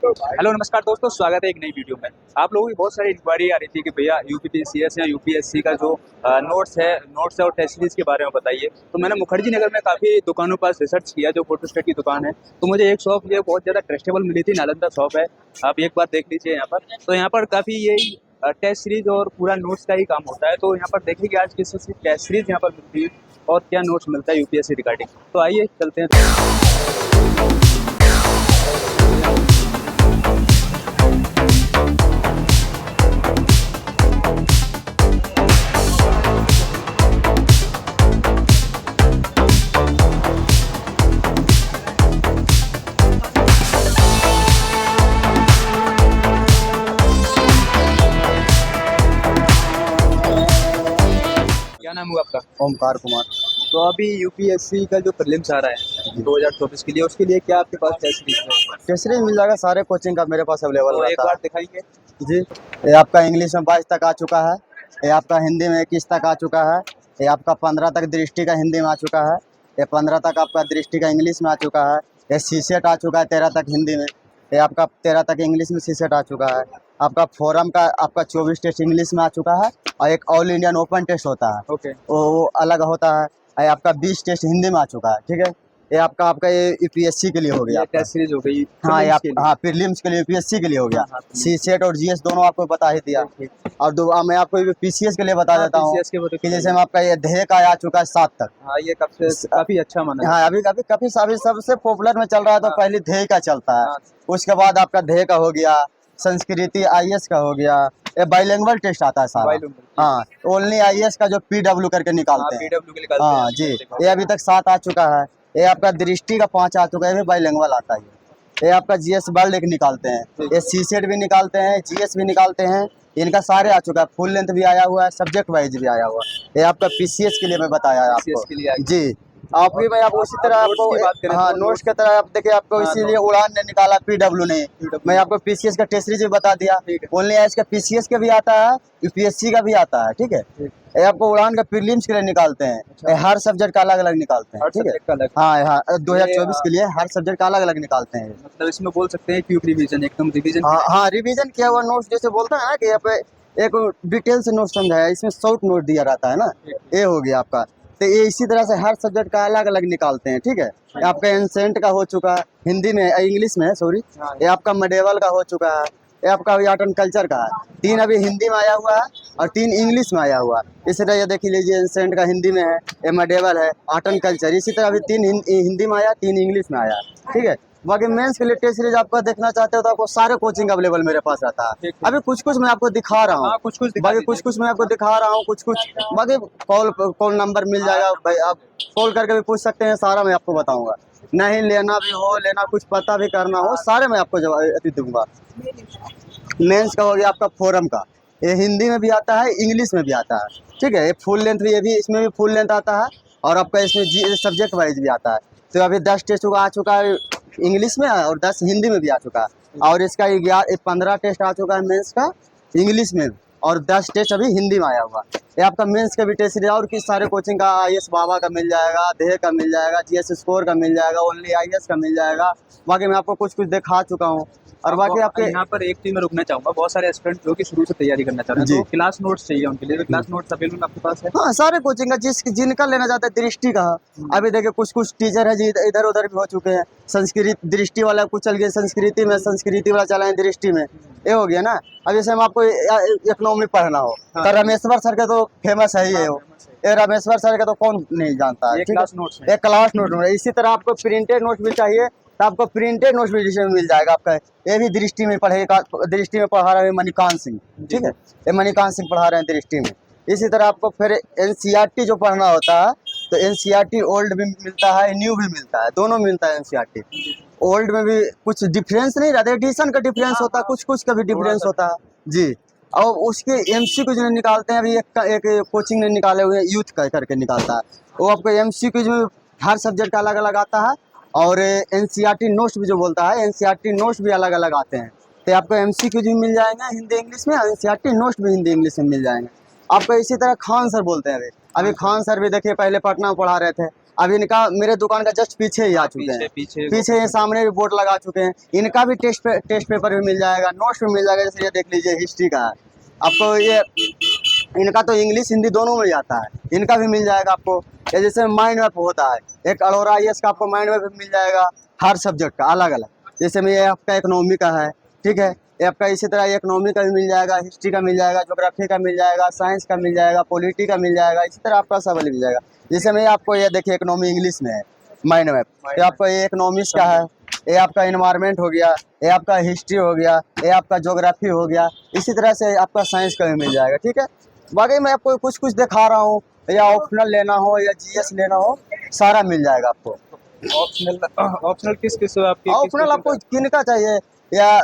Hello नमस्कार दोस्तों, स्वागत है एक नई वीडियो में। आप लोगों की बहुत सारी इंक्वायरी आ रही थी कि भैया यूपीपीसीएस या यूपीएससी का जो नोट्स है और टेस्ट सीरीज के बारे में बताइए। तो मैंने मुखर्जी नगर में काफ़ी दुकानों पर रिसर्च किया, जो फोटोस्टेट की दुकान है। तो मुझे एक शॉप ये बहुत ज़्यादा ट्रस्टेबल मिली थी, नालंदा शॉप है। आप एक बार देख लीजिए यहाँ पर। तो यहाँ पर काफ़ी यही टेस्ट सीरीज और पूरा नोट्स का ही काम होता है। तो यहाँ पर देखिए आज किस टेस्ट सीरीज यहाँ पर मिलती है और क्या नोट्स मिलता है यूपीएससी रिगार्डिंग। तो आइए चलते हैं। क्या नाम हुआ आपका? ओमकार कुमार। तो अभी यूपीएससी का जो प्रीलिम्स आ रहा है 2024 के लिए, उसके लिए क्या आपके पास टेस्ट सीरीज है? टेस्टरी मिल जाएगा, सारे कोचिंग का मेरे पास अवेलेबल तो एक रहता बार है दिखाएंगे। जी। ये आपका इंग्लिश में 22 तक आ चुका है, ये आपका हिंदी में 21 तक आ चुका है, ये आपका 15 तक दृष्टि का हिंदी में आ चुका है, ये 15 तक आपका दृष्टि का इंग्लिश में आ चुका है, ये सीसेट आ चुका है 13 तक हिंदी में, ये आपका 13 तक इंग्लिश में सीसेट आ चुका है। आपका फोरम का आपका 24 टेस्ट इंग्लिश में आ चुका है और एक ऑल इंडियन ओपन टेस्ट होता है, ओके। वो अलग होता है। ये आपका 20 टेस्ट हिंदी में आ चुका है, ठीक है। ये आपका ये यूपीएससी के लिए हो गया ये आपका। टेस्ट सीरीज हो गई हाँ, ये prelims आप के लिए। हाँ प्रीलिम्स के लिए यूपीएससी के लिए हो गया। हाँ, हाँ, सी सेट और जीएस दोनों आपको बता ही दिया। ठीक। और मैं आपको पीसीएस के लिए बता हाँ, देता हूँ पीसीएस के वो तो कि जैसे हम आपका ये ध्येय का आ चुका है 7 तक। हाँ, ये काफी अच्छा माना हाँ, अभी अभी काफी सारे सबसे पॉपुलर में चल रहा है, तो हाँ। पहले ध्येय का चलता है। हाँ। उसके बाद आपका ध्येय का हो गया, संस्कृति आईएएस का हो गया। ये बाइलिंगुअल टेस्ट आता है सारा। Bilingual, हाँ, ओनली आईएएस का जो पीडब्ल्यू करके निकालते हैं। पीडब्ल्यू के निकालते हाँ हैं। जी, ये अभी तक 7 आ चुका है। ये आपका दृष्टि का 5 आ चुका है, ये भी बाइलिंगुअल आता है। ये आपका जीएस वर्ल्ड एक निकालते हैं, ये सीसेट भी निकालते हैं, जीएस भी निकालते हैं। इनका सारे आ चुका है, फुल लेंथ भी आया हुआ है, सब्जेक्ट वाइज भी आया हुआ है। ये आपका पीसीएस के लिए मैं बताया है पीसीएस आपको के लिए जी। आप भी मैं आपको उसी तरह नोट्स की बात आपको करें हाँ तो नोट्स की तरह आप देखिए, आपको हाँ, इसीलिए उड़ान ने निकाला, पीडब्ल्यू ने। मैं आपको पीसीएस का टेस्ट सीरीज भी बता दिया। ठीक है। ओनली इसका पीसीएस का भी आता है, यूपीएससी का भी आता है, ठीक है। ये आपको उड़ान का प्रीलिम्स के लिए निकालते हैं। अच्छा। ये हर सब्जेक्ट का अलग अलग निकालते हैं, हर ठीक है। सब्जेक्ट का अलग। हाँ हाँ, 2024 के लिए हर सब्जेक्ट का अलग अलग निकालते हैं। मतलब इसमें बोल सकते हैं क्यूब रिवीजन, एकदम रिवीजन। हाँ हाँ, रिवीजन किया हुआ नोट्स जैसे बोलता है ना कि यहाँ पे एक डिटेल से नोट समझाया, इसमें शॉर्ट नोट दिया रहता है ना, ये हो गया आपका। तो ये इसी तरह से हर सब्जेक्ट का अलग अलग निकालते हैं, ठीक है। ये आपका एंसेंट का हो चुका है हिंदी में, इंग्लिश में सॉरी। ये आपका मेडिवल का हो चुका है, ये आपका अभी आर्ट एंड कल्चर का है। 3 अभी हिंदी में आया हुआ है और 3 इंग्लिश में आया हुआ है। इसी तरह ये देख लीजिए, एंसेंट का हिंदी में है, ये मेडिवल है, आर्ट एंड कल्चर। इसी तरह अभी 3 हिंदी में आया, 3 इंग्लिश में आया, ठीक है। बाकी मेंस के लिए टेस्ट सीरीज आपका देखना चाहते हो तो आपको सारे कोचिंग अवेलेबल मेरे पास रहता है। अभी कुछ कुछ मैं आपको दिखा रहा हूँ, हाँ, कुछ बाकी कुछ कुछ मैं आपको दिखा रहा हूँ, कुछ कुछ बाकी कॉल नंबर मिल जाएगा भाई, आप कॉल करके भी पूछ सकते हैं, सारा मैं आपको बताऊंगा। नहीं लेना भी हो, लेना कुछ पता भी करना हो, सारे मैं आपको जवाब दूंगा। मेंस का हो गया आपका फोरम का, ये हिंदी में भी आता है, इंग्लिश में भी आता है, ठीक है। ये फुल लेंथ भी, ये भी इसमें भी फुल लेंथ आता है और आपका इसमें सब्जेक्ट वाइज भी आता है। तो अभी 10 टेस्ट आ चुका है इंग्लिश में और 10 हिंदी में भी आ चुका है। और इसका 15 टेस्ट आ चुका है मेंस का इंग्लिश में और 10 टेस्ट अभी हिंदी में आया हुआ। ये आपका मेंस का भी टेस्ट सीरीज और किस सारे कोचिंग का, आईएएस बाबा का मिल जाएगा, ध्येय का मिल जाएगा, जीएस स्कोर का मिल जाएगा, ओनली आईएएस का मिल जाएगा। बाकी मैं आपको कुछ कुछ दिखा चुका हूँ। और बाकी आपके यहाँ पर एक चीज मैं रुकना चाहूंगा, बहुत सारे एस्पिरेंट जो कि शुरू से तैयारी करना चाह रहे हैं, जी। तो क्लास नोट्स चाहिए उनके लिए। क्लास नोट्स अवेलेबल आपके पास है? हाँ, सारे कोचिंग का जिनका लेना चाहता है, दृष्टि का। अभी देखिए कुछ कुछ टीचर है जी इधर उधर भी हो चुके हैं। संस्कृत दृष्टि वाला कुछ चल गया संस्कृति में, संस्कृति वाला चला है दृष्टि में, ये हो गया ना। अब जैसे हम आपको इकोनॉमी पढ़ना हो तो रमेश्वर सर का तो फेमस है ही है वो। ये रमेश्वर सर का तो कौन नहीं जानता है, ये ठीक क्लास है। नोट्स है। एक क्लास नोट में इसी तरह आपको प्रिंटेड नोट भी चाहिए तो आपको प्रिंटेड नोट्स भी जिसमें मिल जाएगा आपका। ये भी दृष्टि में पढ़ेगा, दृष्टि में पढ़ा रहे हैं मणिकांत सिंह, ठीक है। ये मणिकांत सिंह पढ़ा रहे हैं दृष्टि में। इसी तरह आपको फिर एनसीईआरटी जो पढ़ना होता है तो एनसीईआरटी ओल्ड भी मिलता है, न्यू भी मिलता है, दोनों मिलता है एनसीईआरटी। ओल्ड में भी कुछ डिफरेंस नहीं रहता, एडिशन का डिफरेंस होता है, कुछ कुछ का भी डिफरेंस होता है जी। और उसके एमसीक्यू जो निकालते हैं, अभी एक कोचिंग ने निकाले हुए हैं, यूथ का करके निकालता है वो। आपको एमसीक्यू में हर सब्जेक्ट का अलग अलग आता है और एनसीईआरटी नोट्स भी जो बोलता है, एनसीईआरटी नोट्स भी अलग अलग आते हैं। तो आपको एमसीक्यू भी मिल जाएंगे हिंदी इंग्लिश में, एनसीईआरटी नोट्स भी हिंदी इंग्लिश में मिल जाएंगे आपको। इसी तरह खान सर बोलते हैं, अभी खान सर भी देखिए पहले पटना में पढ़ा रहे थे, अब इनका मेरे दुकान का जस्ट पीछे ही आ चुके हैं, पीछे पीछे ये सामने भी बोर्ड लगा चुके हैं। इनका भी टेस्ट पेपर भी मिल जाएगा, नोट्स भी मिल जाएगा। जैसे ये देख लीजिए हिस्ट्री का है, आपको ये इनका तो इंग्लिश हिंदी दोनों में ही आता है, इनका भी मिल जाएगा आपको। ये जैसे माइंड मैप होता है, एक अरोरा IAS का आपको माइंड मैप मिल जाएगा हर सब्जेक्ट का अलग अलग। जैसे में ये आपका इकोनॉमी का है, ठीक है, ये आपका इसी तरह इकोनॉमी का भी मिल जाएगा, हिस्ट्री का मिल जाएगा, ज्योग्राफी का मिल जाएगा, साइंस का मिल जाएगा, पॉलिटी का मिल जाएगा, इसी तरह आपका सब मिल जाएगा। जैसे में आपको ये देखिए इकोनॉमी इंग्लिश में है माइंड मैप, ये आपका ये इकोनॉमिक्स का है, ये आपका इन्वायरमेंट हो गया, ये आपका हिस्ट्री हो गया, ये आपका ज्योग्राफी हो गया, इसी तरह से आपका साइंस का भी मिल जाएगा, ठीक है। बाकी मैं आपको कुछ कुछ दिखा रहा हूँ, या ऑप्शनल लेना हो या GS लेना हो, सारा मिल जाएगा आपको। ऑप्शनल किस आपके ऑप्शनल आपको किनका चाहिए या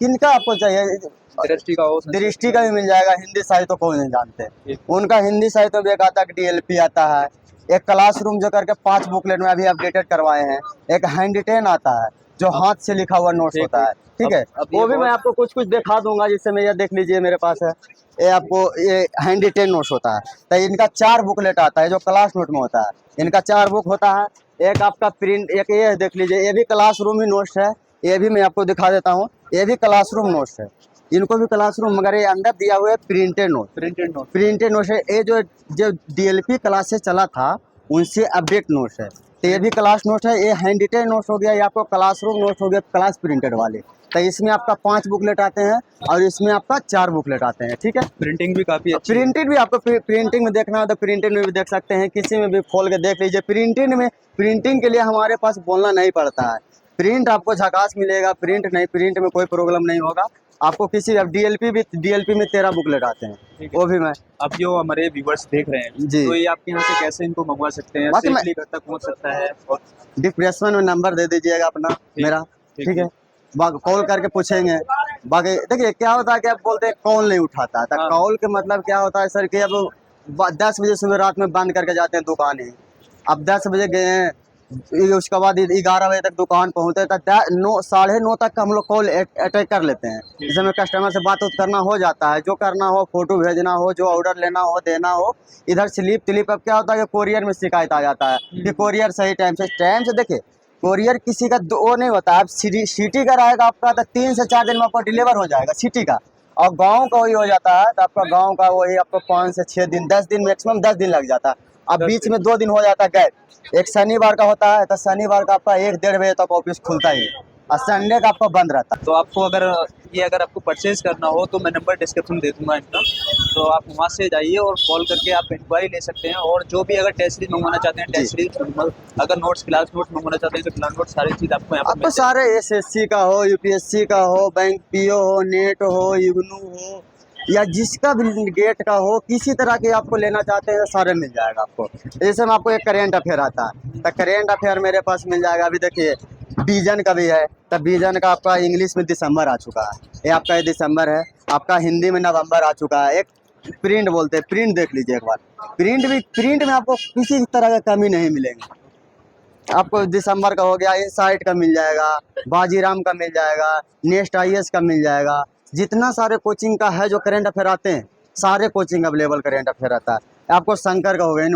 किनका आपको चाहिए? दृष्टि का हो, दृष्टि का भी मिल जाएगा। हिंदी साहित्य तो कौन नहीं जानते, उनका हिंदी साहित्य में एक आता है DLP आता है, एक क्लासरूम जो करके 5 बुकलेट में अभी अपडेटेड करवाए हैं, एक हैंड-रिटेन आता है जो हाथ से लिखा हुआ नोट्स होता है, ठीक है। वो भी मैं आपको कुछ कुछ दिखा दूंगा। जिससे मैं ये देख लीजिए मेरे पास है, ये आपको ये हैंड-रिटेन नोट्स होता है। तो इनका 4 बुकलेट आता है जो क्लास नोट में होता है, इनका 4 बुक होता है। एक आपका प्रिंट, एक ये देख लीजिए, ये भी क्लासरूम ही नोट्स है, ये भी मैं आपको दिखा देता हूँ, ये भी क्लासरूम नोट्स है, इनको भी क्लासरूम, मगर ये अंदर दिया हुआ है प्रिंटेड नोट्स है। ये जो DLP क्लास से चला था उनसे अपडेट नोट्स है, तो ये भी क्लास नोट है। ये हैंड रिटेन नोट्स हो गया, ये आपको क्लासरूम नोट्स हो गया, क्लास प्रिंटेड वाले। तो इसमें आपका 5 बुकलेट आते हैं और इसमें आपका 4 बुकलेट आते हैं, ठीक है। प्रिंटिंग भी काफी अच्छी, प्रिंटेड भी आपको प्रिंटिंग में देखना हो तो प्रिंटेड में भी देख सकते हैं, किसी में भी खोल के देख लीजिए। प्रिंटिंग के लिए हमारे पास बोलना नहीं पड़ता है, प्रिंट आपको झकास मिलेगा। प्रिंट में कोई प्रॉब्लम नहीं होगा आपको किसी। अब DLP में 13 बुकलेट आते हैं, वो भी मैं। अब जो हमारे व्यूवर्स देख रहे हैं जी, तो ये आपके यहाँ से कैसे इनको मंगवा सकते हैं, बाकी सेफली घर तक पहुँच सकता है? और डिस्क्रिप्शन में नंबर दे दीजिएगा अपना मेरा, ठीक है। बाकी कॉल करके पूछेंगे। बाकी देखिए क्या होता है कि आप बोलते हैं कॉल नहीं उठाता है, तो कॉल के मतलब क्या होता है सर कि अब 10 बजे सुबह रात में बंद करके जाते हैं दुकानें। अब 10 बजे गए हैं, उसके बाद 11 बजे तक दुकान पहुँचते तक 9:30 तक हम लोग कॉल अटैक कर लेते हैं। इस समय कस्टमर से बात करना हो जाता है, जो करना हो, फोटो भेजना हो, जो ऑर्डर लेना हो, देना हो, इधर स्लिप अब क्या होता है कि कोरियर में शिकायत आ जाता है कि कोरियर सही टाइम से देखिए, कोरियर किसी का वो नहीं होता। आप सिटी का रहेगा आपका तो 3 से 4 दिन में आपका डिलीवर हो जाएगा सिटी का, और गांव का वही हो जाता है तो आपका गांव का वही आपको 5 से 6 दिन, 10 दिन, मैक्सिमम 10 दिन लग जाता है। अब बीच में 2 दिन हो जाता है गैप। एक शनिवार का होता है तो शनिवार का आपका 1-1:30 बजे तक ऑफिस खुलता ही है, और संडे का आपका बंद रहता है। तो आपको अगर आपको परचेज करना हो तो मैं नंबर डिस्क्रिप्शन दे दूंगा इनका, तो आप वहाँ से जाइए और कॉल करके आप इंक्वायरी ले सकते हैं। और जो भी अगर टेस्ट सीरीज मंगवाना चाहते हैं, टेस्ट सीरीज, अगर नोट्स, क्लास नोट्स मंगवाना चाहते हैं तो क्लास नोट्स, सारी चीज़ आपको यहाँ पर सारे SSC का हो, UPSC का हो, बैंक PO हो, नेट हो, इग्नू हो, या जिसका भी गेट का हो, किसी तरह के आपको लेना चाहते हैं सारे मिल जाएगा आपको। जैसे में आपको एक करेंट अफेयर आता है तो करेंट अफेयर मेरे पास मिल जाएगा। अभी देखिए विजन का भी है, तो विजन का आपका इंग्लिश में दिसंबर आ चुका है, ये आपका ये दिसंबर है। आपका हिंदी में नवंबर आ चुका है। एक प्रिंट बोलते हैं, प्रिंट देख लीजिए एक बार। प्रिंट में आपको किसी तरह का कमी नहीं मिलेगी। आपको दिसंबर का हो गया, इनसाइट का मिल जाएगा, बाजीराम का मिल जाएगा, नेक्स्ट IAS का मिल जाएगा। जितना सारे कोचिंग का है जो करंट अफेयर आते हैं, सारे कोचिंग अवेलेबल करंट अफेयर आता है। आपको शंकर का हो गया,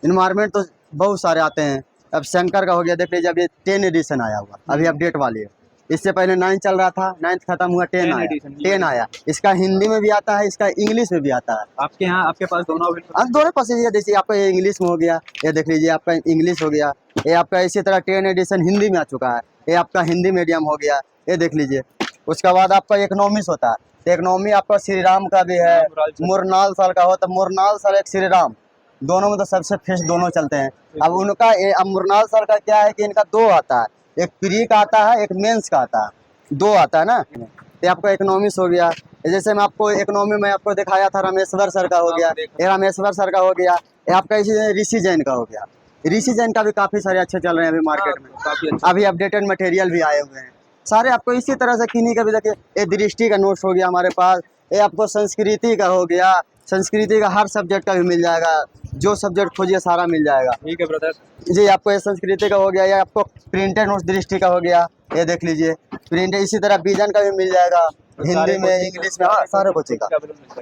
इन्वायरमेंट तो बहुत सारे आते हैं। अब शंकर का हो गया, देख लीजिए अभी 10 एडिशन आया हुआ, अभी अपडेट वाली है। इससे पहले 9 चल रहा था, 9 खत्म हुआ, 10 आया। इसका हिंदी में भी आता है, इसका इंग्लिश में भी आता है। आपके यहाँ, आपके पास दोनों पास ये देखिए, आपका ये इंग्लिश में हो गया, ये देख लीजिए आपका इंग्लिश हो गया। ये आपका इसी तरह 10 एडिशन हिंदी में आ चुका है, ये आपका हिंदी मीडियम हो गया, ये देख लीजिए। उसके बाद आपका इकोनॉमिक्स होता है, तो इकोनॉमी आपका श्री राम का भी है, मुरनाल साल का हो तो मुरनाल साल, एक श्री राम, दोनों में तो सबसे फेस दोनों चलते हैं। अब उनका अब मुरनाल साल का क्या है कि इनका 2 आता है, एक प्री का आता है, एक मेंस का आता है, 2 आता है ना। तो आपका इकोनॉमिक्स हो गया। जैसे मैं आपको इकोनॉमी में आपको दिखाया था, रामेश्वर सर का हो गया, ये रामेश्वर सर का हो गया। ये आपका इसी ऋषि जैन का हो गया। ऋषि जैन का भी काफ़ी सारे अच्छे चल रहे हैं अभी मार्केट में, अभी अपडेटेड मटेरियल भी आए हुए हैं सारे। आपको इसी तरह से किन्हीं का भी देखिए, ये दृष्टि का नोट्स हो गया हमारे पास। ये आपको संस्कृति का हो गया, संस्कृति का हर सब्जेक्ट का भी मिल जाएगा, जो सब्जेक्ट खोजिए सारा मिल जाएगा। ठीक है ब्रदर जी। आपको ये संस्कृति का हो गया, या आपको प्रिंटेड नोट्स दृष्टि का हो गया, ये देख लीजिए प्रिंटेड। इसी तरह विजन का भी मिल जाएगा, हिंदी में, इंग्लिश में, हाँ सारे बच्चे का।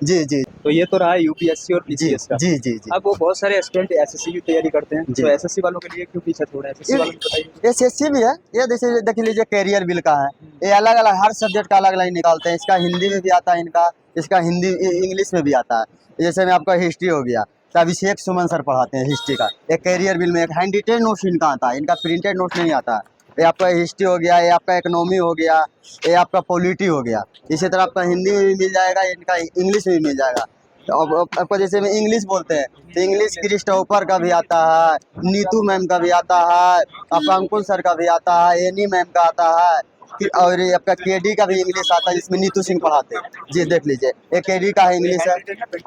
जी। तो ये तो रहा है यूपीएससी और जी पीसीएस का। जी जी जी। अब वो बहुत सारे एस्पिरेंट एसएससी की तैयारी करते हैं, जी। तो एसएससी वालों के लिए क्यों पीछे छोड़ा है? एसएससी वालों को बताइए। एसएससी भी है, ये जैसे देख लीजिए कैरियर बिल का है, ये अलग अलग हर सब्जेक्ट का अलग अलग निकालते हैं। इसका हिंदी में भी आता है, इनका इसका हिंदी इंग्लिश में भी आता है। जैसे में आपका हिस्ट्री हो गया, तो अभिषेक सुमन सर पढ़ाते हैं हिस्ट्री का। एक कैरियर बिल में एक हैंड रिटेन नोट्स इनका आता है, इनका प्रिंटेड नोट्स नहीं आता है। ये आपका हिस्ट्री हो गया, ये आपका इकोनॉमी हो गया, ये आपका पॉलिटी हो गया। इसी तरह आपका हिंदी में भी मिल जाएगा, इनका इंग्लिश में भी मिल जाएगा। तो अब आपको जैसे में इंग्लिश बोलते हैं, तो इंग्लिश क्रिस्टोफर का भी आता है, नीतू मैम का भी आता है, आपका अंकुल सर का भी आता है, एनी मैम का आता है, और ये आपका केडी का भी इंग्लिश आता है, जिसमें नीतू सिंह पढ़ाते हैं। जी देख लीजिए, ये केडी का है इंग्लिश है।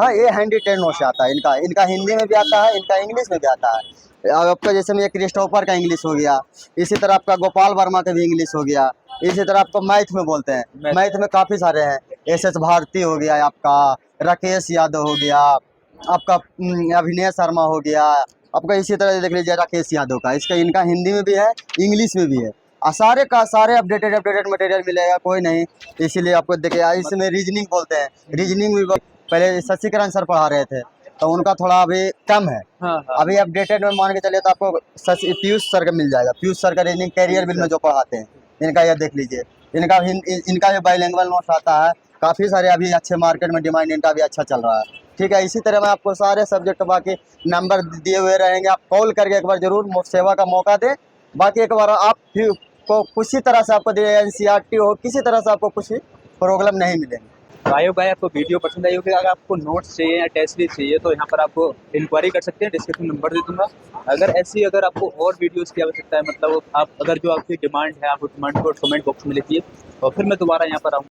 हाँ, ये हैंड रिटेन नोट से आता है इनका, इनका हिंदी में भी आता है, इनका इंग्लिश में भी आता है। और आपका जैसे में ये क्रिस्टोफर का इंग्लिश हो गया, इसी तरह आपका गोपाल वर्मा का भी इंग्लिश हो गया। इसी तरह आपको मैथ में बोलते हैं, मैथ में काफ़ी सारे हैं, एस भारती हो गया आपका, राकेश यादव हो गया, आपका अभिनय शर्मा हो गया, आपका इसी तरह देख लीजिए राकेश यादव का, इसका इनका हिंदी में भी है, इंग्लिश में भी है। सारे का सारे अपडेटेड मटेरियल मिलेगा, कोई नहीं। इसीलिए आपको देखिए, इसमें रीजनिंग बोलते हैं, रीजनिंग भी पहले शशिकरण सर पढ़ा रहे थे, तो उनका थोड़ा अभी कम है। हाँ हाँ। अभी अपडेटेड में मान के चलिए तो आपको पीयूष सर का मिल जाएगा, पीयूष सर का रीजनिंग कैरियर बिल में जो पढ़ाते हैं, इनका यह देख लीजिए। इनका भी बाइलिंगुअल नोट्स आता है, काफ़ी सारे अभी अच्छे मार्केट में डिमांड इनका भी अच्छा चल रहा है। ठीक है, इसी तरह मैं आपको सारे सब्जेक्ट बाकी नंबर दिए हुए रहेंगे, आप कॉल करके एक बार जरूर सेवा का मौका दें। बाकी एक बार आप फिर को किसी तरह से आपको एनसीईआरटी हो, किसी तरह से आपको कुछ प्रॉब्लम नहीं मिलेंगे। तो आयोग भाई, आपको वीडियो पसंद आई होगी, अगर आपको नोट्स चाहिए या टेस्ट सीरीज चाहिए तो यहाँ पर आपको इंक्वायरी कर सकते हैं, डिस्क्रिप्शन नंबर दे दूंगा। अगर आपको और वीडियोस की आवश्यकता है, मतलब आप अगर जो आपकी डिमांड है, आप उस डिमांड को कमेंट बॉक्स में लिखिए और फिर मैं दोबारा यहाँ पर आऊँगा।